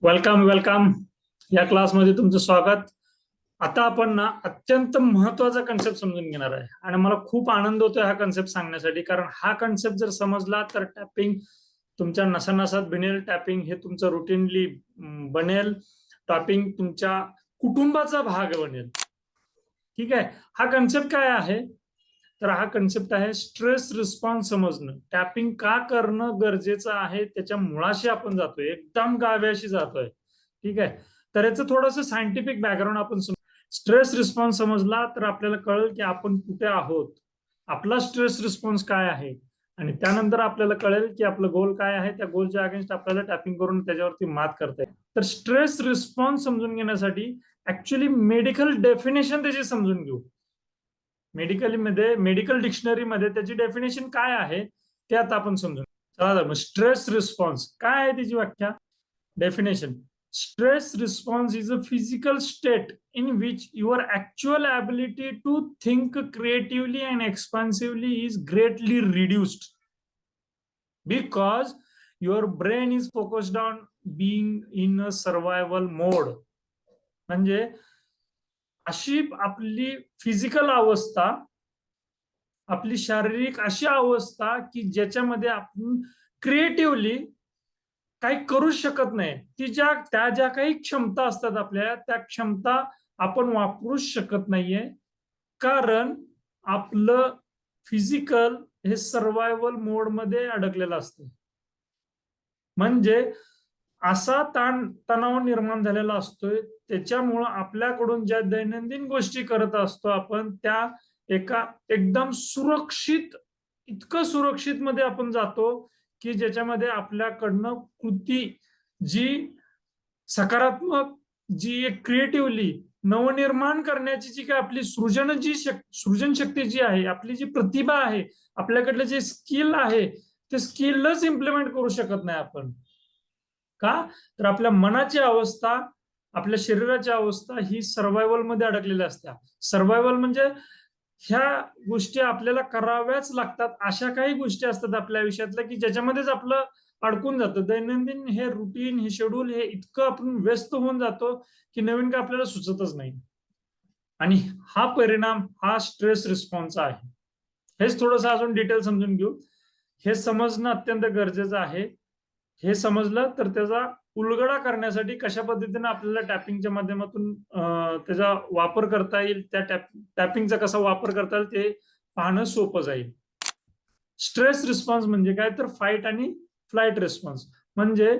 Welcome welcome. या क्लासमध्ये तुमचं स्वागत. आता आपण ना अत्यंत महत्वाचा कन्सेप्ट समजून घेणार आहे आणि मला खूप आनंद होतोय हा कन्सेप्ट सांगण्यासाठी, कारण हा कन्सेप्ट जर समजला तर टॅपिंग तुमच्या नसानसात भिनेल. टॅपिंग हे तुमचं रुटीनली बनेल. टॅपिंग तुमच्या कुटुंबाचा भाग बनेल. ठीक आहे. हा कन्सेप्ट काय आहे तर हा कन्सेप्ट आहे स्ट्रेस रिस्पॉन्स समजणं. टॅपिंग का करणं गरजेचं आहे त्याच्या मुळाशी आपण जातोय, एकदम गाभ्याशी जातोय. ठीक आहे. तर याचं थोडंसं सायंटिफिक बॅकग्राऊंड आपण स्ट्रेस रिस्पॉन्स समजला तर आपल्याला कळेल की आपण कुठे आहोत, आपला स्ट्रेस रिस्पॉन्स काय आहे, आणि त्यानंतर आपल्याला कळेल की आपलं गोल काय आहे. त्या गोलच्या अगेन्स्ट आपल्याला टॅपिंग करून त्याच्यावरती मात करता येईल. तर स्ट्रेस रिस्पॉन्स समजून घेण्यासाठी ऍक्च्युली मेडिकल डेफिनेशन त्याची समजून घेऊ. मेडिकल डिक्शनरीमध्ये त्याची डेफिनेशन काय आहे ते आता आपण समजून. चला, स्ट्रेस रिस्पॉन्स काय आहे त्याची व्याख्या. Definition: stress response is a physical state in which your actual ability to think creatively and expansively is greatly reduced because your brain is focused on being in a survival mode. म्हणजे अशी आपली physical अवस्था, आपली शारीरिक अशी अवस्था की ज्याच्यामध्ये आपण क्रिएटिव्हली काही करू शकत नाही. त्या ज्या काही क्षमता असतात आपल्या, त्या क्षमता आपण वापरूच शकत नाहीये, कारण आपलं फिजिकल हे सर्वायवल मोड मध्ये अडकलेलं असतं. म्हणजे असा तणाव निर्माण झालेला असतोय, त्याच्यामुळं आपल्याकडून ज्या दैनंदिन गोष्टी करत असतो आपण, त्या एका एकदम सुरक्षित, इतकं सुरक्षित मध्ये आपण जातो की ज्याच्यामध्ये आपल्याकडनं कृती जी सकारात्मक, जी एक क्रिएटिव्हली नवनिर्माण करण्याची जी काय आपली सृजन शक्ती जी आहे, आपली जी प्रतिभा आहे, आपल्याकडलं जे स्किल आहे, ते स्किलच इम्प्लिमेंट करू शकत नाही आपण. का तर आपल्या मनाची अवस्था, आपल्या शरीराची अवस्था ही सर्व्हायवल मध्ये अडकलेल्या असत्या. सर्व्हायवल म्हणजे ह्या गोष्टी आपल्याला कराव्याच लागतात, अशा काही गोष्टी असतात आपल्या आयुष्यातल्या की ज्याच्यामध्येच आपलं अडकून जातं. दैनंदिन हे रुटीन, हे शेड्यूल, हे इतकं आपण व्यस्त होऊन जातो की नवीन काय आपल्याला सुचतच नाही. आणि हा परिणाम हा स्ट्रेस रिस्पॉन्स आहे. हेच थोडंसं अजून डिटेल समजून घेऊ. हे समजणं अत्यंत गरजेचं आहे. हे समजलं तर त्याचा उलगडा करण्यासाठी कशा पद्धतीने आपल्याला टॅपिंगच्या माध्यमातून त्याचा वापर करता येईल, त्या टॅपिंगचा कसा वापर करता येईल ते पाहणं सोपं जाईल. स्ट्रेस रिस्पॉन्स म्हणजे काय तर फाईट आणि फ्लाईट रिस्पॉन्स. म्हणजे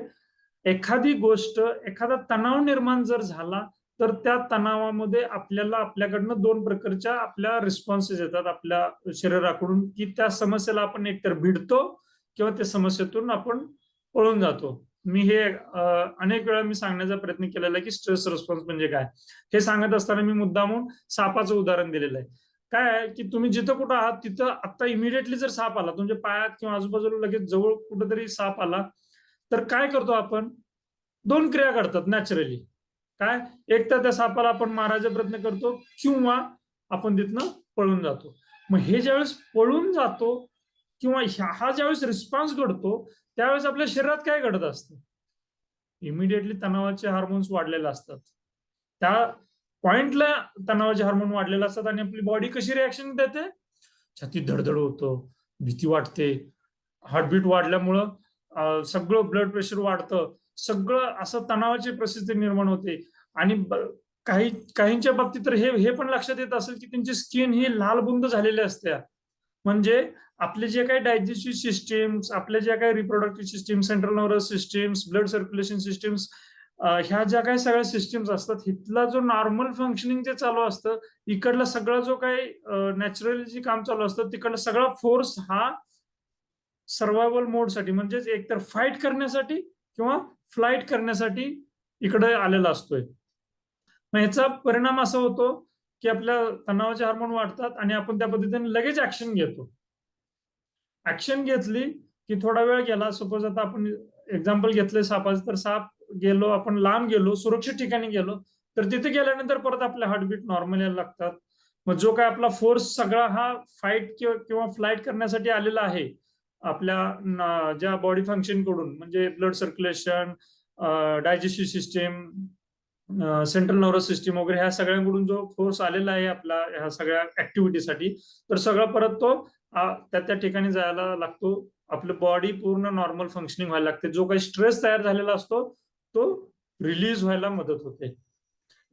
एखादी गोष्ट, एखादा तणाव निर्माण जर झाला तर त्या तणावामध्ये आपल्याकडनं दोन प्रकारच्या आपल्या रिस्पॉन्सेस येतात आपल्या शरीराकडून, की त्या समस्येला आपण एकतर भिडतो किंवा त्या समस्येतून आपण पळून जातो. मी हे अनेक वेळा मी सांगण्याचा प्रयत्न केलेला आहे की स्ट्रेस रिस्पॉन्स म्हणजे काय. हे सांगत असताना मी मुद्दामून सापाचं उदाहरण दिलेलं आहे. काय आहे की तुम्ही जिथं कुठं आहात तिथं आता इमिडिएटली जर साप आला तुमच्या पायात किंवा आजूबाजूला, लगेच जवळ कुठेतरी साप आला, तर काय करतो आपण? दोन क्रिया करतात नॅचरली. काय? एक तर त्या सापाला आपण मारायचा प्रयत्न करतो किंवा आपण तिथनं पळून जातो. मग हे ज्यावेळेस पळून जातो किंवा हा ज्यावेळेस रिस्पॉन्स घडतो त्यावेळेस आपल्या शरीरात काय घडत असतं? इमिडिएटली तणावाचे हार्मोन्स वाढलेले असतात. त्या पॉइंटला तणावाचे हार्मोन वाढलेले असतात आणि आपली बॉडी कशी रिॲक्शन देते? छाती धडधड होतं, भीती वाटते, हार्टबीट वाढल्यामुळं सगळं ब्लड प्रेशर वाढतं, सगळं असं तणावाची परिस्थिती निर्माण होते. आणि काहींच्या बाबतीत तर हे पण लक्षात येत असेल की त्यांची स्किन ही लालबुंद झालेली असते. म्हणजे आपले जे काही डायजेस्टिव्ह सिस्टीम्स, आपले जे काही reproductive system, central nervous systems, blood circulation systems, ह्या ज्या काही सगळ्या सिस्टीम्स असतात, इथला जो नॉर्मल फंक्शनिंग जे चालू असतं, इकडला सगळा जो काही नॅचरली जे काम चालू असतं, तिकडला सगळा फोर्स हा सर्व्हायवल मोडसाठी, म्हणजेच एकतर फाईट करण्यासाठी किंवा फ्लाईट करण्यासाठी इकडे आलेला असतोय. मग याचा परिणाम असा होतो की आपल्या तणावाचे हार्मोन वाढतात आणि आपण त्या पद्धतीने लगेच ऍक्शन घेतो. ऍक्शन घेतली की थोडा वेळ गेला, सपोज आता आपण एक्झाम्पल घेतलंय सापाचं, तर साप गेलो, आपण लांब गेलो, सुरक्षित ठिकाणी गेलो, तर तिथे गेल्यानंतर परत आपल्या हार्टबीट नॉर्मल यायला लागतात. मग जो काय आपला फोर्स सगळा हा फाईट किंवा फ्लाईट करण्यासाठी आलेला आहे आपल्या ज्या बॉडी फंक्शन कडून, म्हणजे blood circulation, digestive system, central nervous system वगैरे ह्या सगळ्यांकडून जो फोर्स आलेला आहे आपला ह्या सगळ्या ऍक्टिव्हिटीसाठी, तर सगळं परत तो त्या ठिकाणी जायला लागतो. आपलं बॉडी पूर्ण नॉर्मल फंक्शनिंग व्हायला लागते. जो काही स्ट्रेस तयार झालेला असतो तो रिलीज व्हायला मदत होते.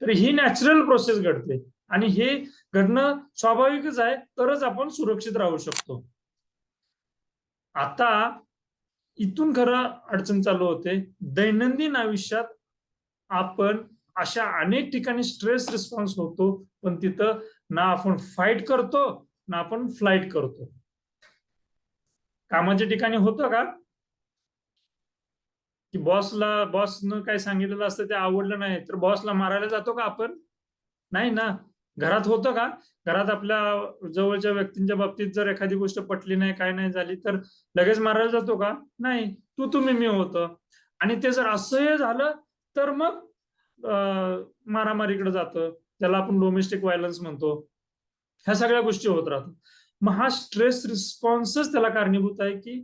तर ही नॅचरल प्रोसेस घडते आणि हे घडणं स्वाभाविकच आहे, तरच आपण सुरक्षित राहू शकतो. आता इथून खरं अडचण चालू होते. दैनंदिन आयुष्यात आपण अशा अनेक ठिकाणी स्ट्रेस रिस्पॉन्स होतो, पण तिथं ना आपण फाईट करतो ना आपण फ्लाईट करतो. कामाच्या ठिकाणी होतं का की बॉसनं काय सांगितलेलं असतं ते आवडलं नाही तर बॉसला मारायला जातो का आपण? नाही ना. घरात होतं का? घरात आपल्या जवळच्या व्यक्तींच्या बाबतीत जर एखादी गोष्ट पटली नाही, काय नाही झाली तर लगेच मारायला जातो का? नाही. तू तुम्ही मी होतं. आणि ते जर असह्य झालं तर मग मारामारीकडे जातं. त्याला आपण डोमेस्टिक व्हायलन्स म्हणतो. ह्या सगळ्या गोष्टी होत राहतात. मग हा स्ट्रेस रिस्पॉन्सच त्याला कारणीभूत आहे की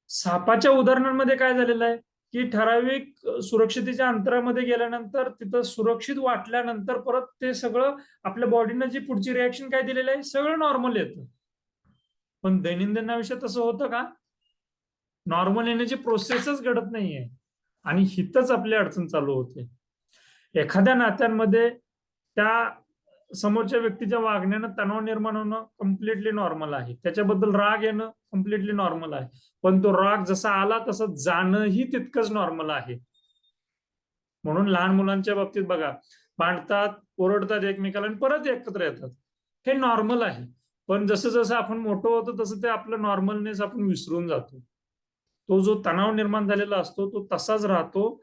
सापाच्या उदाहरणांमध्ये काय झालेलं आहे की ठराविक सुरक्षितेच्या अंतरामध्ये गेल्यानंतर तिथं सुरक्षित वाटल्यानंतर परत ते सगळं आपल्या बॉडीनं जी पुढची रिॲक्शन काय दिलेली आहे सगळं नॉर्मल येतं. पण दैनंदिन आयुष्यात तसं होतं का? नॉर्मल येण्याची प्रोसेसच घडत नाहीये आणि हिथंच आपली अडचण चालू होते. एखाद्या नात्यांमध्ये त्या समोरच्या व्यक्तीच्या वागण्यानं तणाव निर्माण होणं कम्प्लिटली नॉर्मल आहे. त्याच्याबद्दल राग येणं कम्प्लिटली नॉर्मल आहे. पण तो राग जसा आला तसं जाणंही तितकंच नॉर्मल आहे. म्हणून लहान मुलांच्या बाबतीत बघा, भांडतात, ओरडतात एकमेकाला आणि परत एकत्र येतात. हे नॉर्मल आहे. पण जसं जसं आपण मोठं होतो तसं ते आपलं नॉर्मलनेस आपण विसरून जातो. तो जो तणाव निर्माण झालेला असतो तो तसाच राहतो.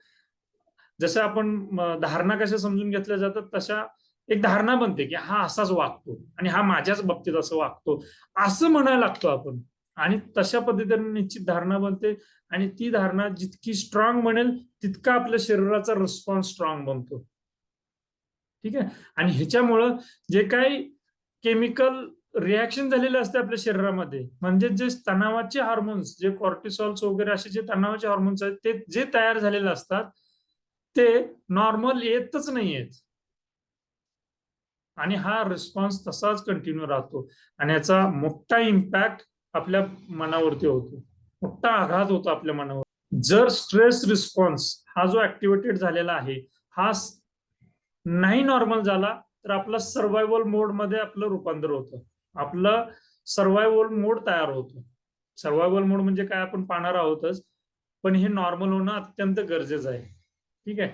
जसं आपण धारणा कशा समजून घेतल्या जातात तशा एक धारणा बनते की हा असाच वागतो आणि हा माझ्याच बाबतीत असं वागतो असं म्हणायला लागतो आपण. आणि तशा पद्धतीने निश्चित धारणा बनते आणि ती धारणा जितकी स्ट्रॉंग बनेल तितका आपल्या शरीराचा रिस्पॉन्स स्ट्रॉंग बनतो. ठीक आहे. आणि ह्याच्यामुळं जे काही केमिकल रिॲक्शन झालेले असते आपल्या शरीरामध्ये म्हणजे जे तणावाचे हार्मोन्स जे कॉर्टिसॉल्स वगैरे असे जे तणावाचे हार्मोन्स आहेत ते जे तयार झालेले असतात ते नॉर्मल येतच नाहीयेत. आणि हा रिस्पॉन्स तसाच कंटिन्यू राहतो आणि याचा मोठा इम्पॅक्ट आपल्या मनावरती होतो. मोठा आघात होतो आपल्या मनावर. जर स्ट्रेस रिस्पॉन्स हा जो ऍक्टिव्हेटेड झालेला आहे हा नाही नॉर्मल झाला तर आपला सर्व्हायव्हल मोड मध्ये आपलं रूपांतर होतं. आपलं सर्व्हायव्हल मोड तयार होतो. सर्व्हायव्हल मोड म्हणजे काय आपण पाहणार आहोतच, पण हे नॉर्मल होणं अत्यंत गरजेचं आहे. ठीक आहे.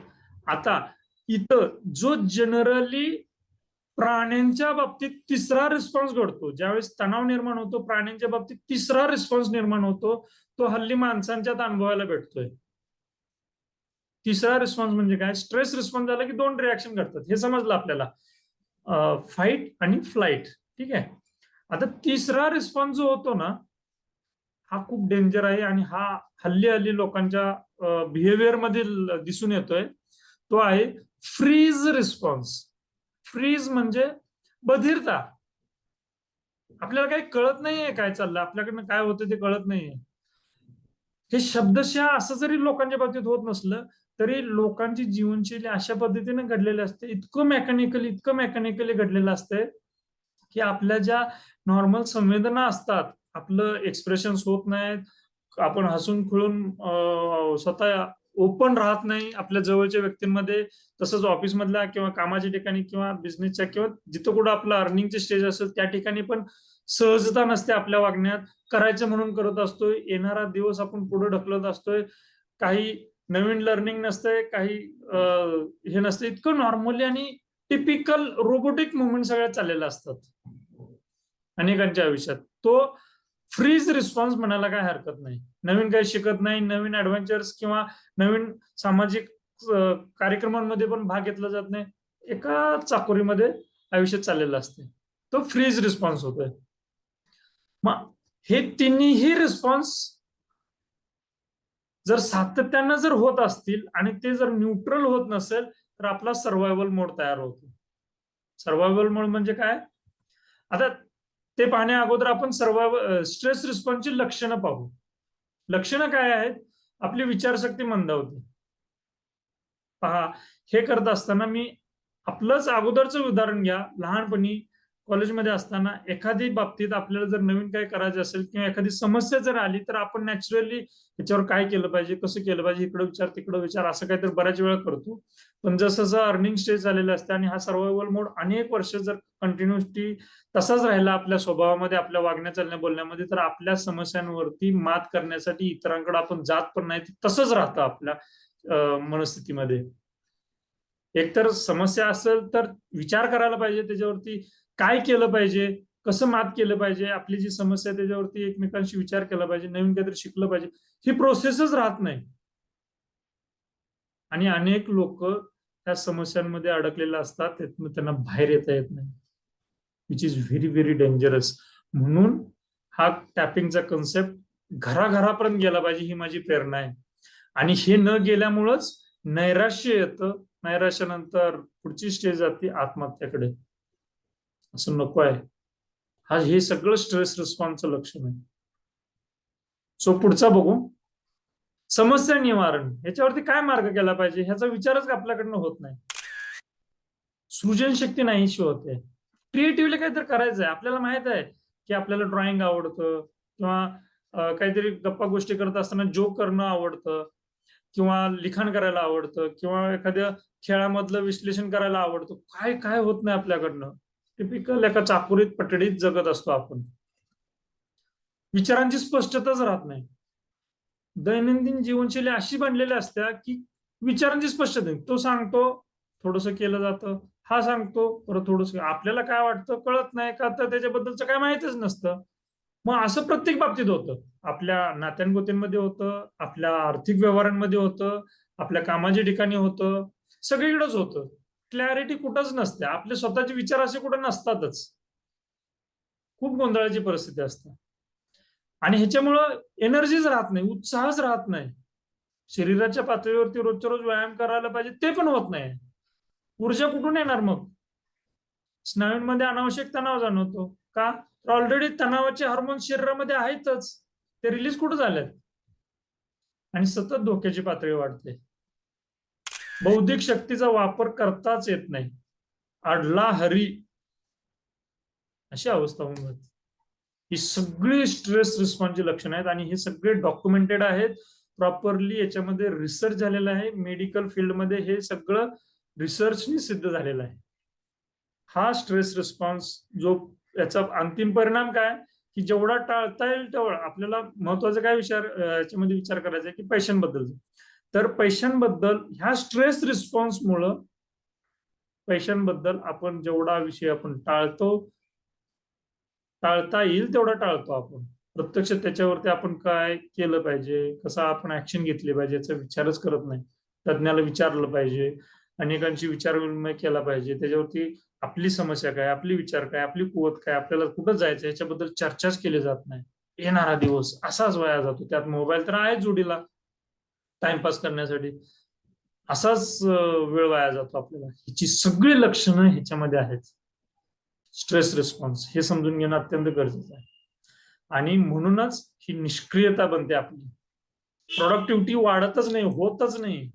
आता इथं जो जनरली प्राण्यांच्या बाबतीत तिसरा रिस्पॉन्स घडतो ज्यावेळेस तणाव निर्माण होतो प्राण्यांच्या बाबतीत तिसरा रिस्पॉन्स निर्माण होतो तो हल्ली माणसांच्यात अनुभवायला भेटतोय. तिसरा रिस्पॉन्स म्हणजे काय? स्ट्रेस रिस्पॉन्स झाला की दोन रिॲक्शन घडतात हे समजलं आपल्याला, फाईट आणि फ्लाईट. ठीक आहे. आता तिसरा रिस्पॉन्स जो होतो ना हा खूप डेंजर आहे आणि हा हल्ली हल्ली लोकांच्या बिहेवियर मध्ये दिसून येतोय. तो आहे फ्रीज रिस्पॉन्स. फ्रीज म्हणजे बधिरता. आपल्याला काही कळत नाहीये काय चाललं, आपल्याकडनं काय होतं ते कळत नाहीये. हे शब्दशः असं जरी लोकांच्या बाबतीत होत नसलं तरी लोकांची जीवनशैली अशा पद्धतीने घडलेली असते, इतकं मेकॅनिकली घडलेलं असतंय की आपल्या ज्या नॉर्मल संवेदना असतात आपलं एक्सप्रेशन होत नाहीत, आपण हसून खेळून स्वतः ओपन राहत नाही आपल्या जवळच्या व्यक्तींमध्ये, तसंच ऑफिसमधल्या किंवा कामाच्या ठिकाणी किंवा बिझनेसच्या किंवा जिथं कुठं आपलं अर्निंगचे स्टेज असेल त्या ठिकाणी पण सहजता नसते आपल्या वागण्यात. करायचं म्हणून करत असतोय, येणारा दिवस आपण पुढे ढकलत असतोय, काही नवीन लर्निंग नसतंय, काही हे नसतं, इतकं नॉर्मली आणि टिपिकल रोबोटिक मुवमेंट सगळ्या चाललेल्या असतात अनेकांच्या आयुष्यात. तो फ्रीज रिस्पॉन्स म्हणायला काय हरकत नाही. नवीन काही शिकत नाही, नवीन ऍडव्हेंचर्स किंवा नवीन सामाजिक कार्यक्रमांमध्ये पण भाग घेतला जात नाही, एका चाकोरीमध्ये आयुष्य चाललेलं असते. तो फ्रीज रिस्पॉन्स होतोय. मग हे तिन्ही रिस्पॉन्स जर सातत्यानं जर होत असतील आणि ते जर न्यूट्रल होत नसेल तर आपला सर्व्हायव्हल मोड तयार होतो. सर्व्हायव्हल मोड म्हणजे काय? आता ते पाहण्या अगोदर आपण स्ट्रेस रिस्पॉन्सची लक्षणं पाहू. लक्षणं काय आहेत? आपली विचारशक्ती मंदावते. पहा, हे करत असताना मी आपलंच अगोदरचं उदाहरण घ्या. लहानपणी कॉलेजमध्ये असताना एखादी बाबतीत आपल्याला जर नवीन काय करायचं असेल किंवा एखादी समस्या जर आली तर आपण नॅचरली त्याच्यावर काय केलं पाहिजे, कसं केलं पाहिजे, इकडं विचार तिकडं विचार असं काहीतरी बऱ्याच वेळा करतो. पण जसं जसं अर्निंग स्टेज झालेलं असतं आणि हा सर्व्हायवल मोड अनेक वर्ष जर कंटिन्युअसली तसाच राहिला आपल्या स्वभावामध्ये, आपल्या वागण्या चालण्या बोलण्यामध्ये, तर आपल्या समस्यांवरती मात करण्यासाठी इतरांकडे आपण जात पण नाही, तसंच राहतं आपल्या मनस्थितीमध्ये. एकतर समस्या असेल तर विचार करायला पाहिजे त्याच्यावरती, काय केलं पाहिजे, कसं मात केलं पाहिजे, आपली जी समस्या त्याच्यावरती एकमेकांशी विचार केला पाहिजे, नवीन काहीतरी शिकलं पाहिजे, ही प्रोसेसच राहत नाही. आणि अनेक लोक त्या समस्यांमध्ये अडकलेले असतात, त्यातून त्यांना बाहेर येता येत नाही, which is very very dangerous. म्हणून हा टॅपिंगचा कन्सेप्ट घराघरापर्यंत गेला पाहिजे, ही माझी प्रेरणा आहे. आणि हे न गेल्यामुळंच नैराश्य येतं, नैराश्यानंतर पुढची स्टेज जाते आत्महत्याकडे. असं नको आहे. हा हे सगळं स्ट्रेस रिस्पॉन्सचं लक्षण आहे. सो पुढचा बघू, समस्या निवारण. ह्याच्यावरती काय मार्ग केला पाहिजे ह्याचा विचारच आपल्याकडनं होत नाही. सृजनशक्ती नाहीशी होते. क्रिएटिव्हली काहीतरी करायचंय. आपल्याला माहित आहे की आपल्याला ड्रॉइंग आवडतं किंवा काहीतरी गप्पा गोष्टी करत असताना जोक करणं आवडतं किंवा लिखाण करायला आवडतं किंवा एखाद्या खेळामधलं विश्लेषण करायला आवडतं. काय काय होत नाही आपल्याकडनं. टिपिकल एका चाकुरीत पटडीत जगत असतो आपण. विचारांची स्पष्टताच राहत नाही. दैनंदिन जीवनशैली अशी बनलेली असते की विचारांची स्पष्टता, तो सांगतो थोडस केलं जातं, हा सांगतो परत थोडस, आपल्याला काय वाटतं कळत नाही का, तर त्याच्याबद्दलचं काय माहितीच नसतं. मग असं प्रत्येक बाबतीत होतं. आपल्या नात्यांगोतींमध्ये होतं, आपल्या आर्थिक व्यवहारांमध्ये होतं, आपल्या कामाच्या ठिकाणी होतं, सगळीकडेच होतं. क्लॅरिटी कुठंच नसते, आपले स्वतःचे विचार असे कुठं नसतातच. खूप गोंधळाची परिस्थिती असते आणि ह्याच्यामुळं एनर्जीच राहत नाही, उत्साहच राहत नाही. शरीराच्या पातळीवरती रोजच्या रोज व्यायाम करायला पाहिजे, ते पण होत नाही. ऊर्जा कुठून येणार मग? स्नायूंमध्ये अनावश्यक तणाव जाणवतो का? ऑलरेडी तणावाचे हार्मोन शरीरामध्ये आहेतच, ते रिलीज कुठे झालेत आणि सतत धोक्याची पातळी वाढते. बौद्धिक शक्तीचा वापर करताच येत नाही, अडला हरी अशी अवस्था होऊन जाते. ही सगळी स्ट्रेस रिस्पॉन्सची लक्षणं आहेत आणि हे सगळे डॉक्युमेंटेड आहेत प्रॉपरली. याच्यामध्ये रिसर्च झालेला आहे, मेडिकल फील्डमध्ये हे सगळं रिसर्चनी सिद्ध झालेलं आहे. हा स्ट्रेस रिस्पॉन्स जो, याचा अंतिम परिणाम काय की जेवढा टाळता येईल तेवढा आपल्याला महत्वाचा काय याच्यामध्ये विचार करायचा आहे की पैशांबद्दल. तर पैशांबद्दल ह्या स्ट्रेस रिस्पॉन्समुळं पैशांबद्दल आपण जेवढा विषय आपण टाळता येईल तेवढा टाळतो आपण. प्रत्यक्ष त्याच्यावरती आपण काय केलं पाहिजे, कसं आपण ऍक्शन घेतली पाहिजे याचा विचारच करत नाही. तज्ञाला विचारलं पाहिजे, अनेकांशी विचार विनिमय केला पाहिजे, त्याच्यावरती आपली समस्या काय, आपली विचार काय, आपली कुवत काय, आपल्याला कुठं जायचं याच्याबद्दल चर्चाच केली जात नाही. येणारा दिवस असाच वाया जातो. त्यात मोबाईल तर आहे जोडीला टाइमपास करण्यासाठी, असाच वेळ वाया जातो आपल्याला. ह्याची सगळी लक्षणं ह्याच्यामध्ये आहेत. स्ट्रेस रिस्पॉन्स हे समजून घेणं अत्यंत गरजेचं आहे. आणि म्हणूनच ही निष्क्रियता बनते आपली. प्रोडक्टिव्हिटी वाढतच नाही, होतच नाही.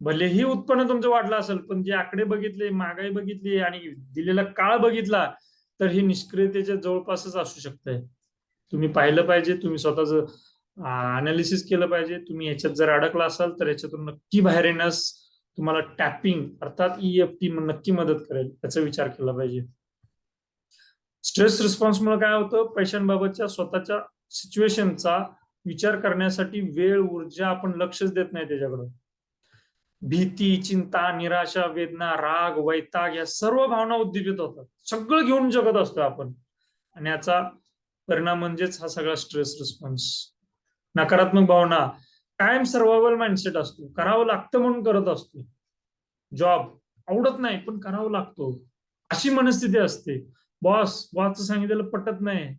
भलेही उत्पन्न तुमचं वाढलं असेल, पण जे आकडे बघितले, महागाई बघितली आणि दिलेला काळ बघितला, तर ही निष्क्रियतेच्या जवळपासच असू शकते. तुम्ही पाहिलं पाहिजे, तुम्ही स्वतःच अनालिसिस केलं पाहिजे. तुम्ही याच्यात जर अडकला असाल तर याच्यातून नक्की बाहेर येण्यास तुम्हाला टॅपिंग अर्थात EFT नक्की मदत करेल, याचा विचार केला पाहिजे. स्ट्रेस रिस्पॉन्समुळे काय होतं, पैशांबाबतच्या स्वतःच्या सिच्युएशनचा विचार करण्यासाठी वेळ, ऊर्जा आपण लक्षच देत नाही त्याच्याकडं. भीती, चिंता, निराशा, वेदना, राग, वैताग या सर्व भावना उद्दीपित होतात. सगळं घेऊन जगत असतो आपण आणि याचा परिणाम म्हणजेच हा सगळा स्ट्रेस रिस्पॉन्स. नकारात्मक भावना, कायम सर्व्हायवल माइंडसेट असतो, करावं लागतं म्हणून करत असतो. जॉब आवडत नाही पण करावं लागतो अशी मनस्थिती असते. बॉसचं सांगितलेलं पटत नाही,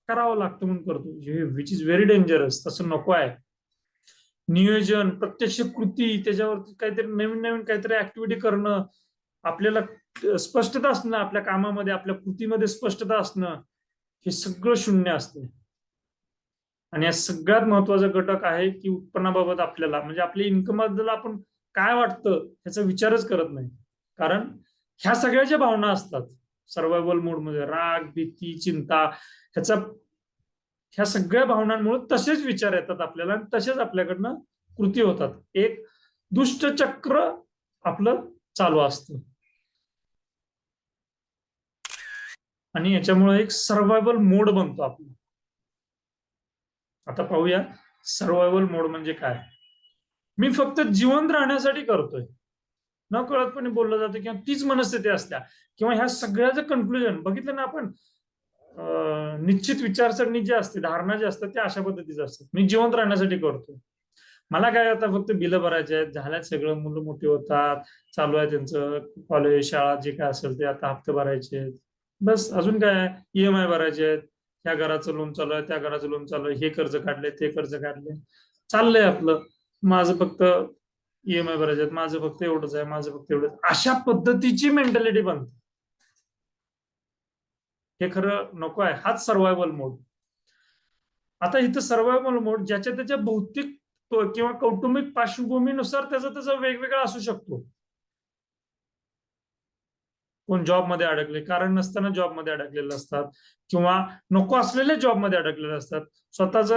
करावं लागतं म्हणून करतो, विच इज व्हेरी डेंजरस. तसं नको आहे. नियोजन, प्रत्यक्ष कृती, त्याच्यावरती काहीतरी नवीन नवीन काहीतरी ऍक्टिव्हिटी करणं, आपल्याला स्पष्टता असणं, आपल्या कामामध्ये आपल्या कृतीमध्ये स्पष्टता असणं, हे सगळं शून्य असते. आणि या सगळ्यात महत्वाचा घटक आहे की उत्पन्नाबाबत आपल्याला, म्हणजे आपल्या इन्कम बद्दल आपण काय वाटतं ह्याचा विचारच करत नाही. कारण ह्या सगळ्या ज्या भावना असतात सर्व्हायव्हल मोडमध्ये, राग, भीती, चिंता, ह्या सगळ्या भावनांमुळे तसेच विचार येतात आपल्याला आणि तसेच आपल्याकडनं कृती होतात. एक दुष्टचक्र आपलं चालू असतं आणि याच्यामुळे एक सर्व्हायव्हल मोड बनतो आपला. आता पाहूया सर्व्हायव्हल मोड म्हणजे काय. मी फक्त जिवंत राहण्यासाठी करतोय, न कळतपणे बोललं जातं किंवा तीच मनस्थिती असत्या किंवा ह्या सगळ्याचं कन्क्लुजन बघितलं ना आपण. निश्चित विचारसरणी जी असते, धारणा जी असतात, त्या अशा पद्धतीचं असतात. मी जिवंत राहण्यासाठी करतोय. मला काय आता फक्त बिलं भरायचे आहेत, झाल्यात सगळं, मुलं मोठी होतात, चालू आहे त्यांचं कॉलेज, शाळा, जे काय असेल ते, आता हप्ते भरायचे आहेत, बस. अजून काय, EMI भरायचे आहेत, ह्या घराचं लोन चालू आहे, त्या घराचं लोन चालू आहे, हे कर्ज काढले, ते कर्ज काढले, चाललंय आपलं. माझं फक्त EMI भरायचे आहेत, माझं फक्त एवढंच आहे, माझं फक्त एवढंच. अशा पद्धतीची मेंटॅलिटी बनते. हे खरं नको आहे. हाच सर्व्हायव्हल मोड. आता इथं सर्व्हायव्हल मोड ज्याच्या त्याच्या भौतिक किंवा कौटुंबिक पार्श्वभूमीनुसार त्याचा वेगवेगळा असू शकतो. कोण जॉबमध्ये अडकले, कारण नसताना जॉबमध्ये अडकलेले असतात किंवा नको असलेल्या जॉबमध्ये अडकलेले असतात. स्वतःच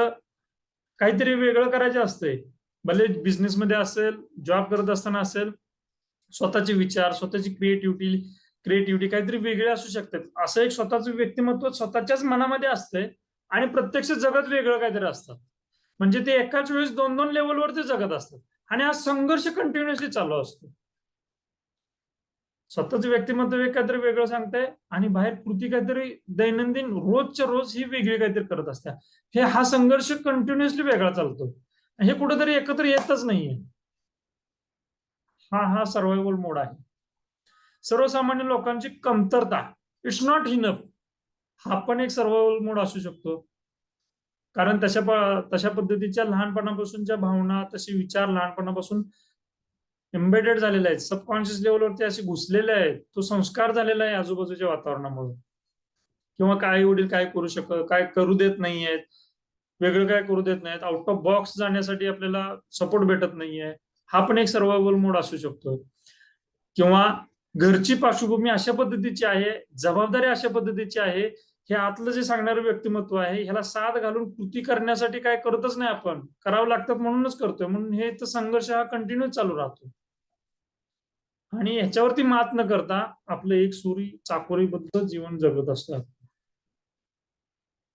काहीतरी वेगळं करायचं असतंय, भले बिझनेसमध्ये असेल, जॉब करत असताना असेल, स्वतःचे विचार, स्वतःची क्रिएटिव्हिटी काहीतरी वेगळे असू शकतात. असं एक स्वतःचं व्यक्तिमत्व स्वतःच्याच मनामध्ये असतंय आणि प्रत्यक्ष जगत वेगळं काहीतरी असतात. म्हणजे ते एकाच वेळेस दोन दोन लेवलवर ते जगत असतात आणि हा संघर्ष कंटिन्युअसली चालू असतो. स्वतःचं व्यक्तिमत्व काहीतरी वेगळं सांगताय आणि बाहेर कृती काहीतरी दैनंदिन रोजच्या रोज ही वेगळी काहीतरी करत असत्या. हा संघर्ष कंटिन्युअसली वेगळा चालतो. हे कुठेतरी एकत्र येतच नाहीये. हा सर्व्हायव्हल मोड आहे. सर्वसामान्य लोकांची कमतरता, इट्स नॉट इनफ, हा पण एक सर्व्हायव्हल मोड असू शकतो. कारण तशा पद्धतीच्या लहानपणापासूनच्या भावना, तसे विचार लहानपणापासून एम्बेडेड झालेले आहेत, सबकॉन्शियस लेवलवरती असे घुसलेले आहेत. तो संस्कार झालेला आहे आजूबाजूच्या वातावरणामुळे. किंवा काय वडील काय करू शकत, काय करू देत नाहीयेत, वेगळं काय करू देत नाहीत, आउट ऑफ बॉक्स जाण्यासाठी आपल्याला सपोर्ट भेटत नाहीये, हा पण एक सर्व्हायव्हल मोड असू शकतो. किंवा घरची पार्श्वभूमी अशा पद्धतीची आहे, जबाबदारी अशा पद्धतीची आहे, हे आतलं जे सांगणारं व्यक्तिमत्व आहे, ह्याला साथ घालून कृती करण्यासाठी काय करतच नाही, आपण करावं लागतात म्हणूनच करतोय, म्हणून हे संघर्ष हा कंटिन्यू चालू राहतो. आणि ह्याच्यावरती मात न करता आपलं एक सुरी चाकोरीबद्ध जीवन जगत असतात.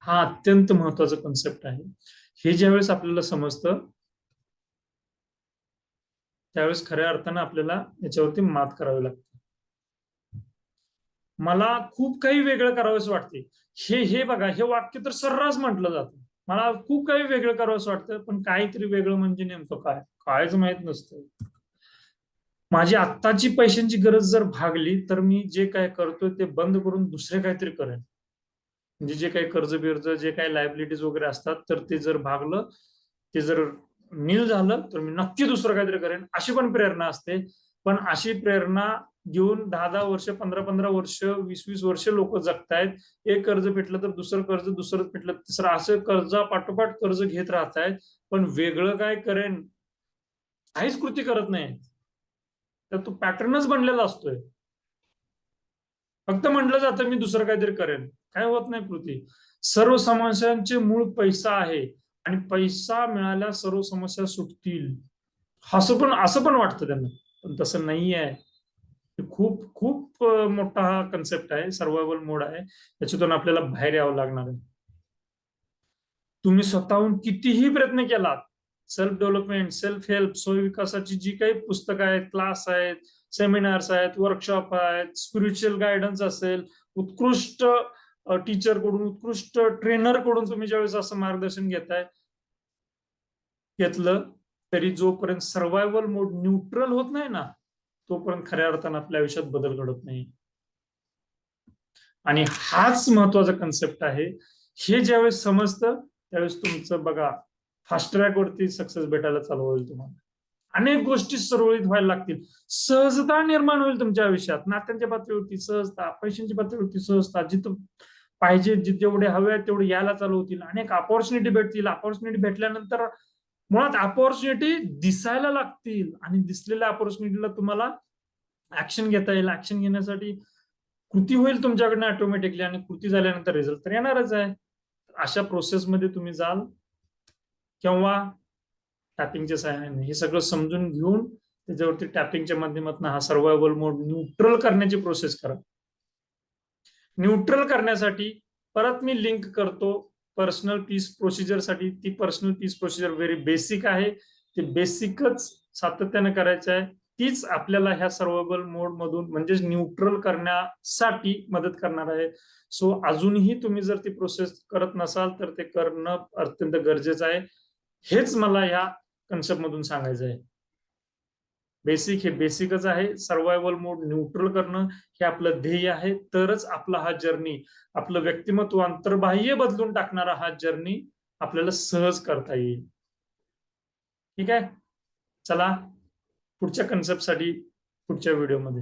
हा अत्यंत महत्वाचा कन्सेप्ट आहे. हे ज्यावेळेस आपल्याला समजतं, त्यावेळेस खऱ्या अर्थानं आपल्याला याच्यावरती मात करावी लागते. मला खूप काही वेगळं करावंसं वाटते, हे बघा, हे वाक्य तर सर्रास म्हटलं जातं. मला खूप काही वेगळं करावंसं वाटतं, पण काहीतरी वेगळं म्हणजे नेमकं कायच माहित नसतं. माझी आत्ताची पैशांची गरज जर भागली तर मी जे काय करतोय ते बंद करून दुसरे काहीतरी करेन. म्हणजे जे काही कर्ज बिर्ज, जे काही लायबिलिटीज वगैरे असतात, तर ते जर भागलं, ते जर नील झालं, तर मी नक्की दुसरं काहीतरी करेन, अशी पण प्रेरणा असते. पण अशी प्रेरणा घेऊन 10-10 वर्ष, 15-15 वर्ष, 20-20 वर्ष लोक जगतायत. एक कर्ज पेटलं तर दुसरं कर्ज, दुसरं पेटलं तिसरं, असं कर्जा पाठोपाठ कर्ज घेत राहतायत, पण वेगळं काय करेन काहीच कृती करत नाही. तर तो पॅटर्नच बनलेला असतोय. फक्त म्हटलं जातं मी दुसरं काहीतरी करेन, काय होत नाही कृती. सर्व समस्यांचे मूळ पैसा आहे आणि पैसा मिळाल्या सर्व समस्या सुटतील, असं पण वाटतं त्यांना, पण तसं नाही आहे. खूप खूप मोठा हा कन्सेप्ट आहे, सर्व्हायव्हल मोड आहे. त्याच्यातून आपल्याला बाहेर यावं लागणार आहे. तुम्ही स्वतःहून कितीही प्रयत्न केलात, सेल्फ डेव्हलपमेंट, सेल्फ हेल्प, स्वय विकासाची जी काही पुस्तकं आहेत, क्लास आहेत, सेमिनार्स आहेत, वर्कशॉप आहेत, स्पिरिच्युअल गायडन्स असेल, उत्कृष्ट टीचर कडून, उत्कृष्ट ट्रेनर कडून तुम्ही ज्यावेळेस असं मार्गदर्शन घेतलं, तरी जोपर्यंत सर्व्हायव्हल मोड न्यूट्रल होत नाही ना, तोपर्यंत खऱ्या अर्थानं आपल्या आयुष्यात बदल घडत नाही. आणि हाच महत्वाचा कन्सेप्ट आहे. हे ज्यावेळेस समजतं त्यावेळेस तुमचं बघा, फास्ट ट्रॅक वरती सक्सेस भेटायला चालू होईल. तुम्हाला अनेक गोष्टी सुरळीत व्हायला लागतील, सहजता निर्माण होईल तुमच्या आयुष्यात. नात्यांच्या पातळीवरती सहजता, पैशांच्या पातळीवरती सहजता, जिथं पाहिजे जेवढे हवे आहेत तेवढे यायला चालू होतील. अनेक अपॉर्च्युनिटी भेटतील. अपॉर्च्युनिटी भेटल्यानंतर मुळात अपॉर्च्युनिटी दिसायला लागतील आणि दिसलेल्या अपॉर्च्युनिटीला तुम्हाला ऍक्शन घेता येईल. ऍक्शन घेण्यासाठी कृती होईल तुमच्याकडनं ऑटोमॅटिकली आणि कृती झाल्यानंतर रिझल्ट तर येणारच आहे. अशा प्रोसेसमध्ये तुम्ही जाल किंवा टॅपिंगच्या सहाय्याने हे सगळं समजून घेऊन त्याच्यावरती टॅपिंगच्या माध्यमातून हा सर्व्हायव्हल मोड न्यूट्रल करण्याची प्रोसेस करा. न्यूट्रल करण्यासाठी परत मी लिंक करतो पर्सनल पीस प्रोसिजर साठी. ती personal peace procedure very basic आहे. ते बेसिकच सातत्याने करायचं आहे. तीच आपल्याला ह्या सर्व्हायव्हल मोड मधून म्हणजेच न्यूट्रल करण्यासाठी मदत करणार आहे. सो अजूनही तुम्ही जर ती प्रोसेस करत नसाल तर ते करणं अत्यंत गरजेचं आहे. हेच मला या कन्सेप्ट मधून सांगायचं आहे. बेसिक हे बेसिकच आहे. सर्व्हायव्हल मोड न्यूट्रल करणं हे आपलं ध्येय आहे. तरच आपला हा जर्नी, आपलं व्यक्तिमत्व अंतर्बाह्य बदलून टाकणारा हा जर्नी आपल्याला सहज करता येईल. ठीक आहे, चला पुढच्या कन्सेप्टसाठी पुढच्या व्हिडिओमध्ये